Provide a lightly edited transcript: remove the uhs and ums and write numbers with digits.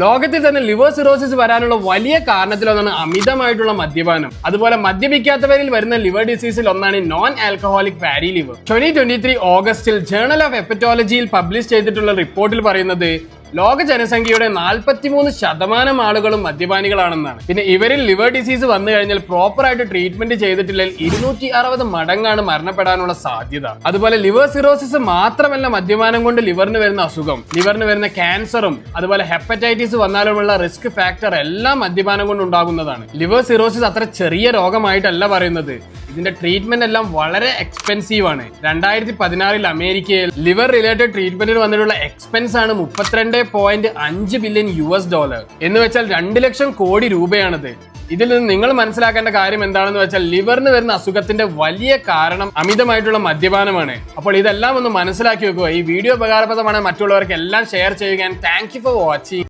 ലോകത്തിൽ തന്നെ liver cirrhosis വരാനുള്ള വലിയ കാരണത്തിലൊന്നാണ് അമിതമായിട്ടുള്ള മദ്യപാനം. അതുപോലെ മദ്യപിക്കാത്തവരിൽ വരുന്ന ലിവർ ഡിസീസിൽ ഒന്നാണ് നോൺ ആൽക്കഹോളിക് ഫാറ്റി ലിവർ. 2023 ഓഗസ്റ്റിൽ ജേണൽ ഓഫ് ഹെപ്പറ്റോളജിയിൽ പബ്ലിഷ് ചെയ്തിട്ടുള്ള റിപ്പോർട്ടിൽ പറയുന്നത് ലോക ജനസംഖ്യയുടെ 43% ആളുകളും മദ്യപാനികളാണെന്നാണ്. പിന്നെ ഇവരിൽ ലിവർ ഡിസീസ് വന്നു കഴിഞ്ഞാൽ പ്രോപ്പർ ആയിട്ട് ട്രീറ്റ്മെന്റ് ചെയ്തിട്ടില്ലെങ്കിൽ 260 മടങ്ങാണ് മരണപ്പെടാനുള്ള സാധ്യത. അതുപോലെ ലിവർ സിറോസിസ് മാത്രമല്ല മദ്യപാനം കൊണ്ട് ലിവറിന് വരുന്ന അസുഖം, ലിവറിന് വരുന്ന ക്യാൻസറും അതുപോലെ ഹെപ്പറ്റൈറ്റിസ് വന്നാലുമുള്ള റിസ്ക് ഫാക്ടർ എല്ലാം മദ്യപാനം കൊണ്ട് ഉണ്ടാകുന്നതാണ്. ലിവർ സിറോസിസ് അത്ര ചെറിയ രോഗമായിട്ടല്ല പറയുന്നത്, ഇതിന്റെ ട്രീറ്റ്മെന്റ് എല്ലാം വളരെ എക്സ്പെൻസീവ് ആണ്. 2016 അമേരിക്കയിൽ ലിവർ റിലേറ്റഡ് ട്രീറ്റ്മെന്റിന് വന്നിട്ടുള്ള എക്സ്പെൻസ് ആണ് $32.5 ബില്യൺ എന്ന് വെച്ചാൽ 2 ലക്ഷം കോടി രൂപയാണത്. ഇതിൽ നിന്ന് നിങ്ങൾ മനസ്സിലാക്കേണ്ട കാര്യം എന്താണെന്ന് വെച്ചാൽ ലിവറിന് വരുന്ന അസുഖത്തിന്റെ വലിയ കാരണം അമിതമായിട്ടുള്ള മദ്യപാനമാണ്. അപ്പോൾ ഇതെല്ലാം ഒന്ന് മനസ്സിലാക്കി വെക്കുക. ഈ വീഡിയോ ഉപകാരപ്രദമാണ്, മറ്റുള്ളവർക്ക് എല്ലാം ഷെയർ ചെയ്യുക. Thank you for watching.